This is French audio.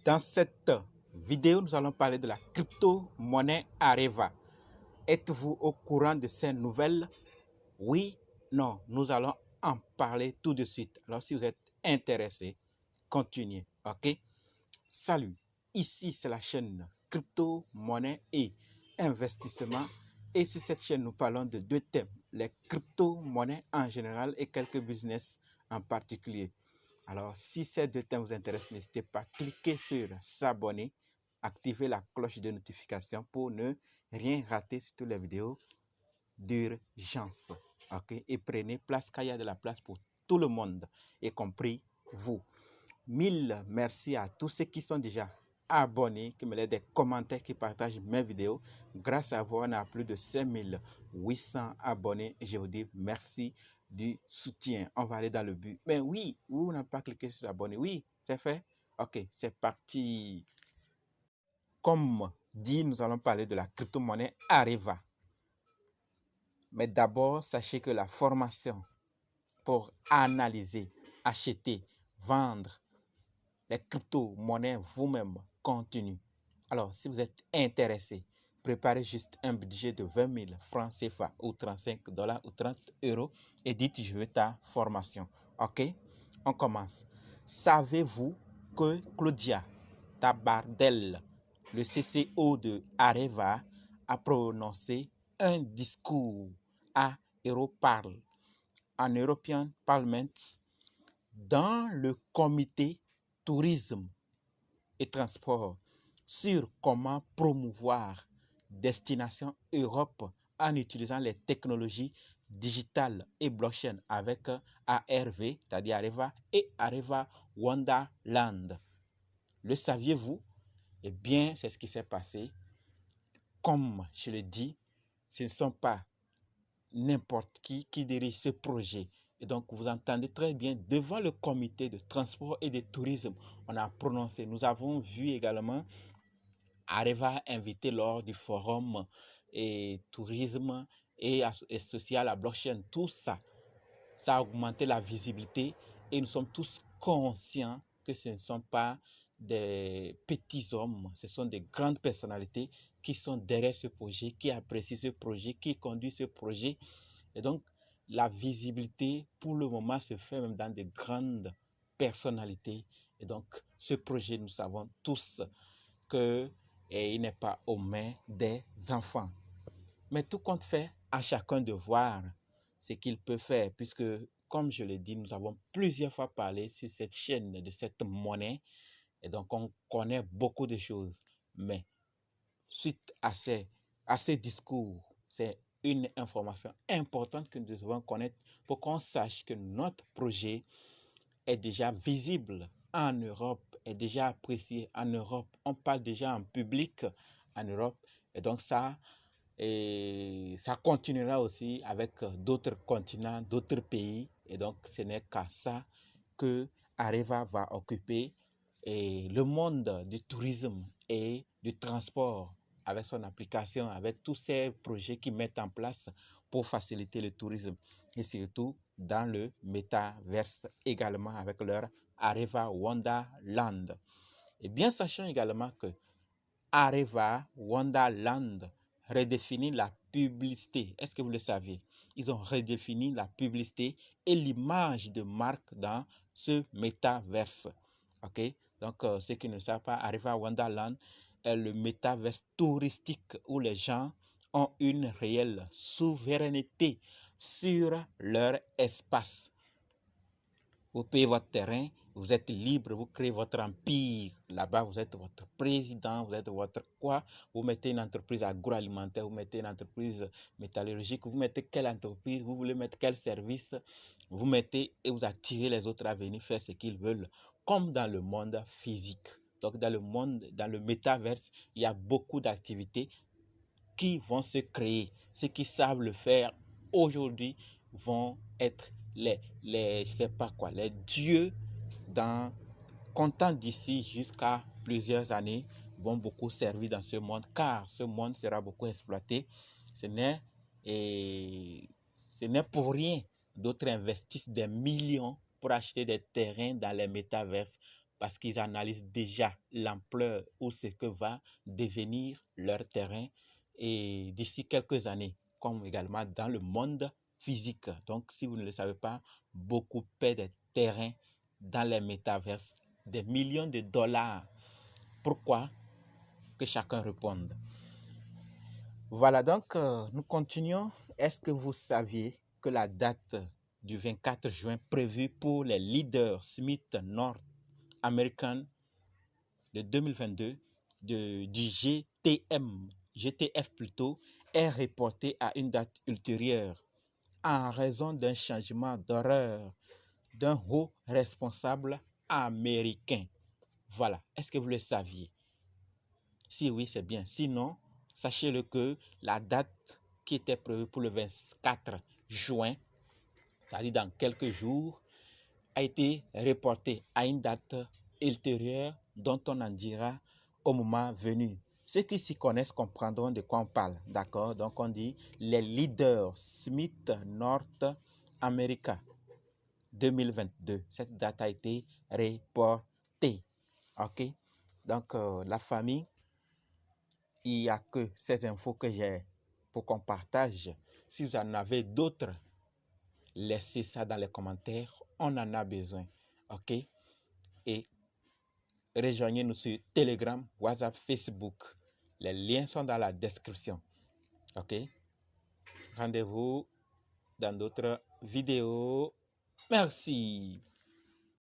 Dans cette vidéo, nous allons parler de la crypto-monnaie Areva. Êtes-vous au courant de ces nouvelles? Oui, non, nous allons en parler tout de suite. Alors, si vous êtes intéressé, continuez, ok? Salut, ici c'est la chaîne crypto-monnaie et investissement. Et sur cette chaîne, nous parlons de deux thèmes, les crypto-monnaies en général et quelques business en particulier. Alors, si ces deux thèmes vous intéressent, n'hésitez pas à cliquer sur s'abonner, activer la cloche de notification pour ne rien rater sur toutes les vidéos d'urgence. Ok? Et prenez place car il y a de la place pour tout le monde, y compris vous. Mille merci à tous ceux qui sont déjà abonnés, qui me laissent des commentaires, qui partagent mes vidéos. Grâce à vous, on a plus de 5800 abonnés. Et je vous dis merci du soutien. On va aller dans le but. Mais oui, vous n'avez pas cliqué sur abonner. Oui, c'est fait. Ok, c'est parti. Comme dit, nous allons parler de la crypto-monnaie Areva. Mais d'abord, sachez que la formation pour analyser, acheter, vendre les crypto-monnaies vous-même continue. Alors, si vous êtes intéressé, préparez juste un budget de 20 000 francs CFA ou 35 $ ou 30 € et dites je veux ta formation. Ok? On commence. Savez-vous que Claudia Tabardel, le CCO de Areva, a prononcé un discours à Europarl, en European Parliament, dans le comité tourisme et transport sur comment promouvoir Destination Europe en utilisant les technologies digitales et blockchain avec ARV, c'est-à-dire Areva, et Areva Wonderland. Le saviez-vous? Eh bien, c'est ce qui s'est passé. Comme je le dis, ce ne sont pas n'importe qui dirige ce projet. Et donc, vous entendez très bien, devant le comité de transport et de tourisme, on a prononcé. Nous avons vu également Areva invité lors du forum et tourisme et social à blockchain. Tout ça, ça a augmenté la visibilité et nous sommes tous conscients que ce ne sont pas des petits hommes, ce sont des grandes personnalités qui sont derrière ce projet, qui apprécient ce projet, qui conduisent ce projet. Et donc, la visibilité, pour le moment, se fait même dans de grandes personnalités. Et donc, ce projet, nous savons tous qu'il n'est pas aux mains des enfants. Mais tout compte fait à chacun de voir ce qu'il peut faire, puisque, comme je l'ai dit, nous avons plusieurs fois parlé sur cette chaîne de cette monnaie. Et donc, on connaît beaucoup de choses. Mais suite à ces discours, c'est une information importante que nous devons connaître pour qu'on sache que notre projet est déjà visible en Europe, est déjà apprécié en Europe. On parle déjà en public en Europe. Et donc ça continuera aussi avec d'autres continents, d'autres pays. Et donc ce n'est qu'à ça que Areva va occuper le monde du tourisme et du transport avec son application, avec tous ces projets qu'ils mettent en place pour faciliter le tourisme et surtout dans le métaverse également avec leur Areva Wonderland. Et bien sachant également que Areva Wonderland redéfinit la publicité. Est-ce que vous le savez? Ils ont redéfini la publicité et l'image de marque dans ce métaverse. Ok? Donc, ceux qui ne savent pas, Areva Wonderland est le métaverse touristique où les gens ont une réelle souveraineté sur leur espace. Vous payez votre terrain, vous êtes libre, vous créez votre empire. Là-bas, vous êtes votre président, vous êtes votre quoi. Vous mettez une entreprise agroalimentaire, vous mettez une entreprise métallurgique, vous mettez quelle entreprise, vous voulez mettre quel service. Vous mettez et vous attirez les autres à venir faire ce qu'ils veulent, comme dans le monde physique. Donc, dans le métaverse, il y a beaucoup d'activités qui vont se créer. Ceux qui savent le faire aujourd'hui vont être je sais pas quoi, les dieux comptant d'ici jusqu'à plusieurs années vont beaucoup servir dans ce monde car ce monde sera beaucoup exploité. Ce n'est pour rien d'autres investissent des millions pour acheter des terrains dans les métaverses parce qu'ils analysent déjà l'ampleur ou ce que va devenir leur terrain et d'ici quelques années, comme également dans le monde physique. Donc, si vous ne le savez pas, beaucoup paient des terrains dans les métaverses, des millions de dollars. Pourquoi? Que chacun réponde. Voilà, donc nous continuons. Est-ce que vous saviez que la date du 24 juin prévue pour les leaders Smith North American de 2022 du GTF plutôt, est reportée à une date ultérieure en raison d'un changement d'horaire d'un haut responsable américain. Voilà, est-ce que vous le saviez? Si oui, c'est bien. Sinon, sachez-le que la date qui était prévue pour le 24 juin, c'est-à-dire dans quelques jours, a été reportée à une date ultérieure dont on en dira au moment venu. Ceux qui s'y connaissent comprendront de quoi on parle, d'accord? Donc on dit les leaders Smith North America 2022. Cette date a été reportée, ok? Donc la famille, il n'y a que ces infos que j'ai pour qu'on partage. Si vous en avez d'autres, laissez ça dans les commentaires. On en a besoin. OK? Et rejoignez-nous sur Telegram, WhatsApp, Facebook. Les liens sont dans la description. OK? Rendez-vous dans d'autres vidéos. Merci.